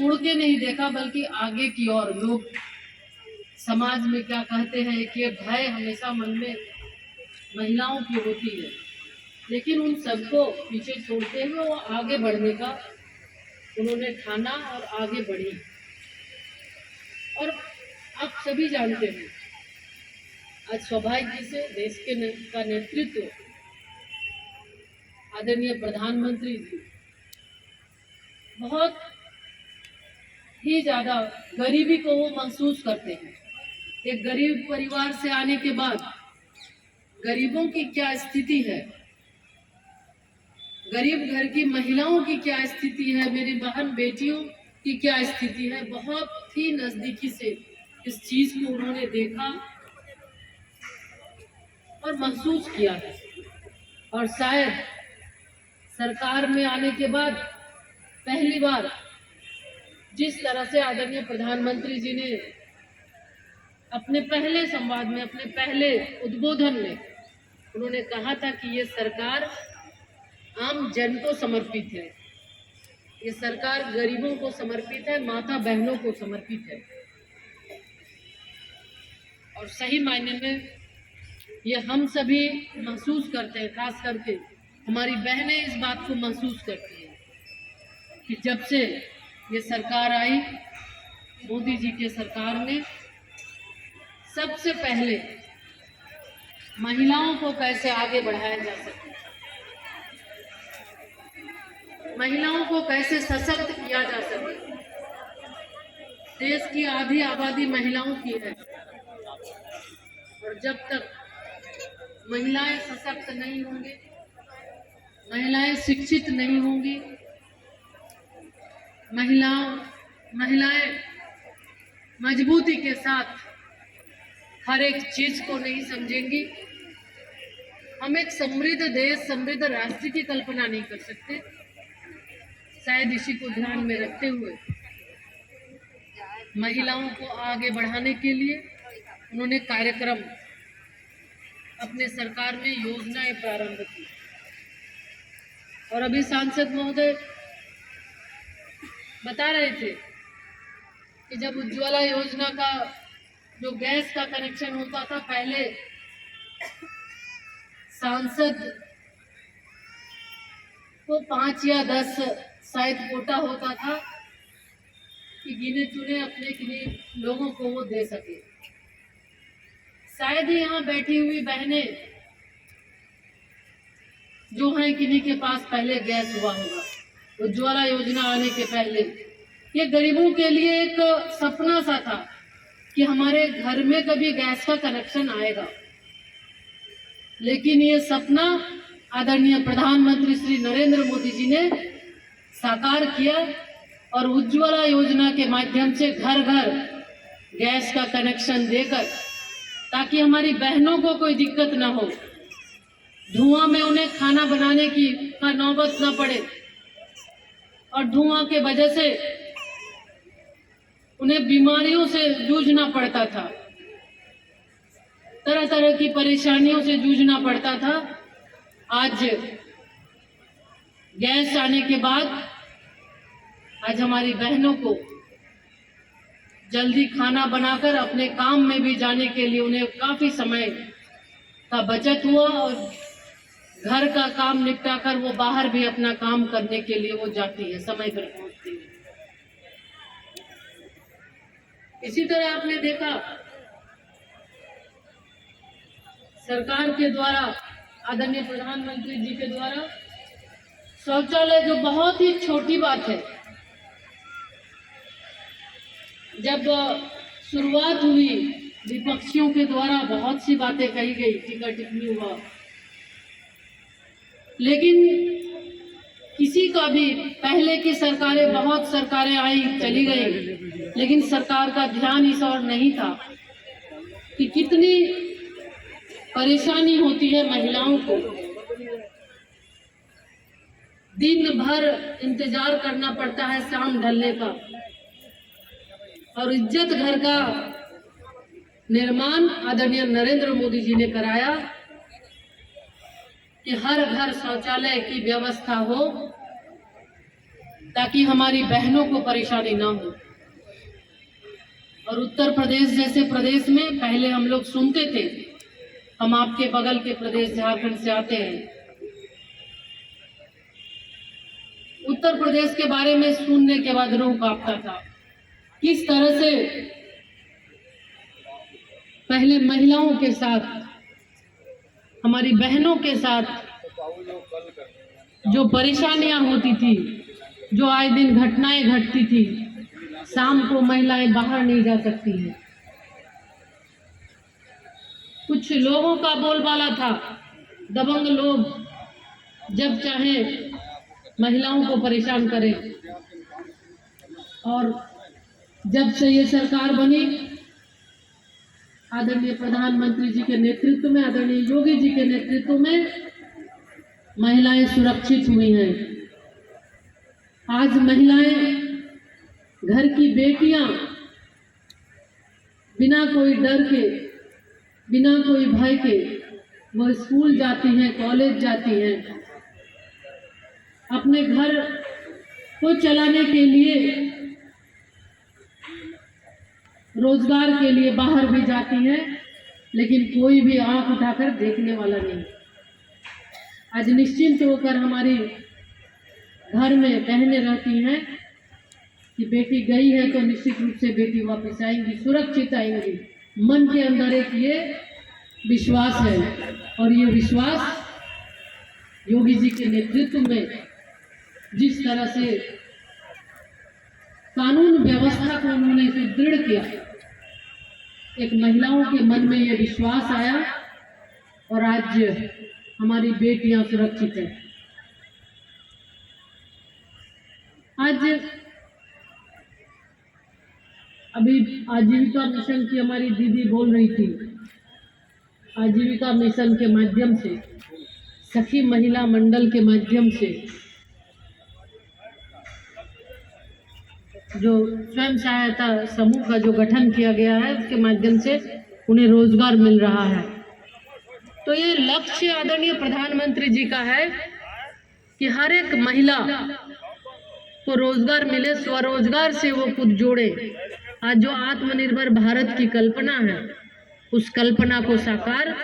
छोड़ के नहीं देखा, बल्कि आगे की ओर लोग समाज में क्या कहते हैं कि भय हमेशा मन में महिलाओं की होती है, लेकिन उन सबको पीछे छोड़ते हुए वो आगे बढ़ने का उन्होंने ठाना और आगे बढ़ी। और आप सभी जानते हैं आज सौभाग्य से देश के का नेतृत्व आदरणीय प्रधानमंत्री जी बहुत ही ज्यादा गरीबी को वो महसूस करते हैं। एक गरीब परिवार से आने के बाद गरीबों की क्या स्थिति है, गरीब घर की महिलाओं की क्या स्थिति है, मेरी बहन बेटियों की क्या स्थिति है, बहुत ही नजदीकी से इस चीज को उन्होंने देखा और महसूस किया है। और शायद सरकार में आने के बाद पहली बार जिस तरह से आदरणीय प्रधानमंत्री जी ने अपने पहले संवाद में, अपने पहले उद्बोधन में उन्होंने कहा था कि ये सरकार आम जन को समर्पित है, ये सरकार गरीबों को समर्पित है, माता बहनों को समर्पित है। और सही मायने में ये हम सभी महसूस करते हैं, खास करके हमारी बहनें इस बात को महसूस करती हैं कि जब से ये सरकार आई, मोदी जी के सरकार ने सबसे पहले महिलाओं को कैसे आगे बढ़ाया जा सके, महिलाओं को कैसे सशक्त किया जा सके। देश की आधी आबादी महिलाओं की है और जब तक महिलाएं सशक्त नहीं होंगी, महिलाएं शिक्षित नहीं होंगी, महिलाएं मजबूती के साथ हर एक चीज को नहीं समझेंगी, हम एक समृद्ध देश, समृद्ध राष्ट्र की कल्पना नहीं कर सकते। शायद इसी को ध्यान में रखते हुए महिलाओं को आगे बढ़ाने के लिए उन्होंने कार्यक्रम अपने सरकार में योजनाएं प्रारंभ की। और अभी सांसद महोदय बता रहे थे कि जब उज्ज्वला योजना का जो गैस का कनेक्शन होता था, पहले सांसद को 5 या 10 शायद कोटा होता था कि गिने चुने अपने किन्हीं लोगों को वो दे सके। शायद ही यहाँ बैठी हुई बहनें जो हैं किन्हीं के पास पहले गैस हुआ होगा। उज्ज्वला योजना आने के पहले ये गरीबों के लिए एक सपना सा था कि हमारे घर में कभी गैस का कनेक्शन आएगा, लेकिन ये सपना आदरणीय प्रधानमंत्री श्री नरेंद्र मोदी जी ने साकार किया और उज्ज्वला योजना के माध्यम से घर घर गैस का कनेक्शन देकर, ताकि हमारी बहनों को कोई दिक्कत ना हो, धुआं में उन्हें खाना बनाने की नौबत ना पड़े और धुआं के वजह से उन्हें बीमारियों से जूझना पड़ता था, तरह तरह की परेशानियों से जूझना पड़ता था। आज गैस आने के बाद आज हमारी बहनों को जल्दी खाना बनाकर अपने काम में भी जाने के लिए उन्हें काफी समय का बचत हुआ और घर का काम निपटाकर वो बाहर भी अपना काम करने के लिए वो जाती है, समय पर पहुंचती है। इसी तरह आपने देखा सरकार के द्वारा, आदरणीय प्रधानमंत्री जी के द्वारा शौचालय, जो बहुत ही छोटी बात है, जब शुरुआत हुई विपक्षियों के द्वारा बहुत सी बातें कही गई, टीका टिप्पणी हुआ, लेकिन किसी का भी, पहले की सरकारें, बहुत सरकारें आई चली गई, लेकिन सरकार का ध्यान इस ओर नहीं था कि कितनी परेशानी होती है महिलाओं को। दिन भर इंतजार करना पड़ता है शाम ढलने का, और इज्जत घर का निर्माण आदरणीय नरेंद्र मोदी जी ने कराया कि हर घर शौचालय की व्यवस्था हो ताकि हमारी बहनों को परेशानी ना हो। और उत्तर प्रदेश जैसे प्रदेश में पहले हम लोग सुनते थे, हम आपके बगल के प्रदेश झारखंड से आते हैं, उत्तर प्रदेश के बारे में सुनने के बाद रूह कांपता था। किस तरह से पहले महिलाओं के साथ, हमारी बहनों के साथ जो परेशानियां होती थी, जो आए दिन घटनाएं घटती थी, शाम को महिलाएं बाहर नहीं जा सकती हैं। कुछ लोगों का बोलबाला था, दबंग लोग जब चाहे महिलाओं को परेशान करें। और जब से ये सरकार बनी, आदरणीय प्रधानमंत्री जी के नेतृत्व में, आदरणीय योगी जी के नेतृत्व में महिलाएं सुरक्षित हुई हैं। आज महिलाएं, घर की बेटियां बिना कोई डर के, बिना कोई भय के वो स्कूल जाती हैं, कॉलेज जाती हैं, अपने घर को चलाने के लिए, रोजगार के लिए बाहर भी जाती हैं, लेकिन कोई भी आंख उठाकर देखने वाला नहीं। आज निश्चिंत होकर हमारी घर में बहनें रहती हैं कि बेटी गई है तो निश्चित रूप से बेटी वापस आएंगी, सुरक्षित आएंगी। मन के अंदर एक ये विश्वास है, और ये विश्वास योगी जी के नेतृत्व में जिस तरह से कानून व्यवस्था को उन्होंने सुदृढ़ किया, एक महिलाओं के मन में ये विश्वास आया और आज हमारी बेटियां सुरक्षित हैं। आज अभी आजीविका मिशन की हमारी दीदी बोल रही थी, आजीविका मिशन के माध्यम से, सखी महिला मंडल के माध्यम से जो स्वयं सहायता समूह का जो गठन किया गया है, उसके माध्यम से उन्हें रोजगार मिल रहा है। तो ये लक्ष्य आदरणीय प्रधानमंत्री जी का है कि हर एक महिला को रोजगार मिले, स्वरोजगार से वो खुद जोड़े। आज जो आत्मनिर्भर भारत की कल्पना है, उस कल्पना को साकार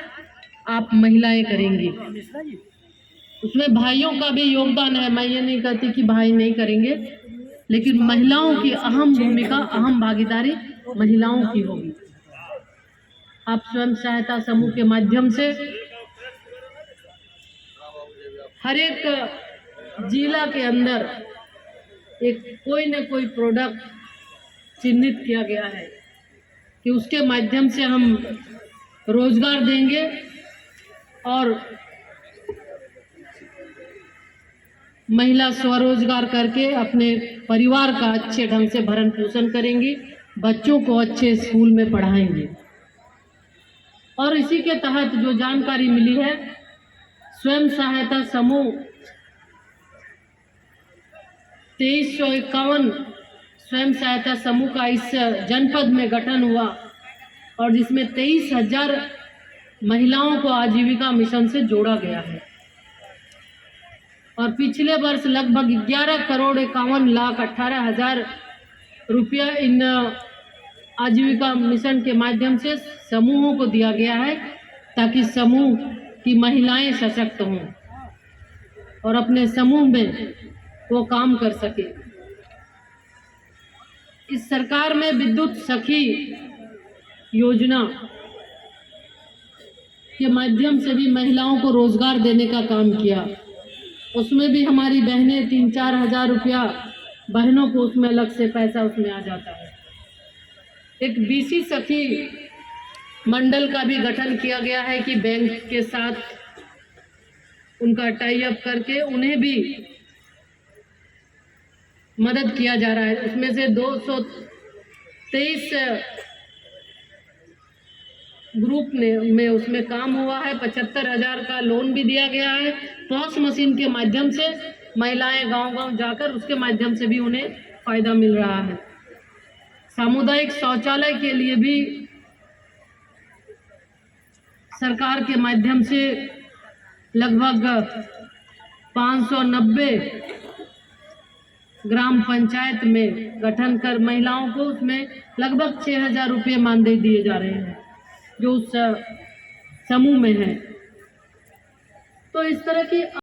आप महिलाएं करेंगी। उसमें भाइयों का भी योगदान है, मैं ये नहीं कहती कि भाई नहीं करेंगे, लेकिन महिलाओं की अहम भूमिका, अहम भागीदारी महिलाओं की होगी। आप स्वयं सहायता समूह के माध्यम से हर एक जिला के अंदर एक कोई न कोई प्रोडक्ट चिन्हित किया गया है कि उसके माध्यम से हम रोजगार देंगे और महिला स्वरोजगार करके अपने परिवार का अच्छे ढंग से भरण पोषण करेंगी, बच्चों को अच्छे स्कूल में पढ़ाएंगे। और इसी के तहत जो जानकारी मिली है, स्वयं सहायता समूह 2351 स्वयं सहायता समूह का इस जनपद में गठन हुआ और जिसमें 23,000 महिलाओं को आजीविका मिशन से जोड़ा गया है। और पिछले वर्ष लगभग 11,51,18,00,000 रुपया इन आजीविका मिशन के माध्यम से समूहों को दिया गया है, ताकि समूह की महिलाएं सशक्त हों और अपने समूह में वो काम कर सके। इस सरकार में विद्युत सखी योजना के माध्यम से भी महिलाओं को रोजगार देने का काम किया। उसमें भी हमारी बहनें 3-4 हज़ार रुपया बहनों को उसमें अलग से पैसा उसमें आ जाता है। एक बीसी सखी मंडल का भी गठन किया गया है कि बैंक के साथ उनका टाई अप करके उन्हें भी मदद किया जा रहा है। उसमें से 223 ग्रुप में उसमें काम हुआ है। 75,000 का लोन भी दिया गया है। पॉस मशीन के माध्यम से महिलाएं गांव-गांव जाकर उसके माध्यम से भी उन्हें फायदा मिल रहा है। सामुदायिक शौचालय के लिए भी सरकार के माध्यम से लगभग 590 ग्राम पंचायत में गठन कर महिलाओं को उसमें लगभग 6,000 रुपये मानदेय दिए जा रहे हैं जो उस समूह में है। तो इस तरह की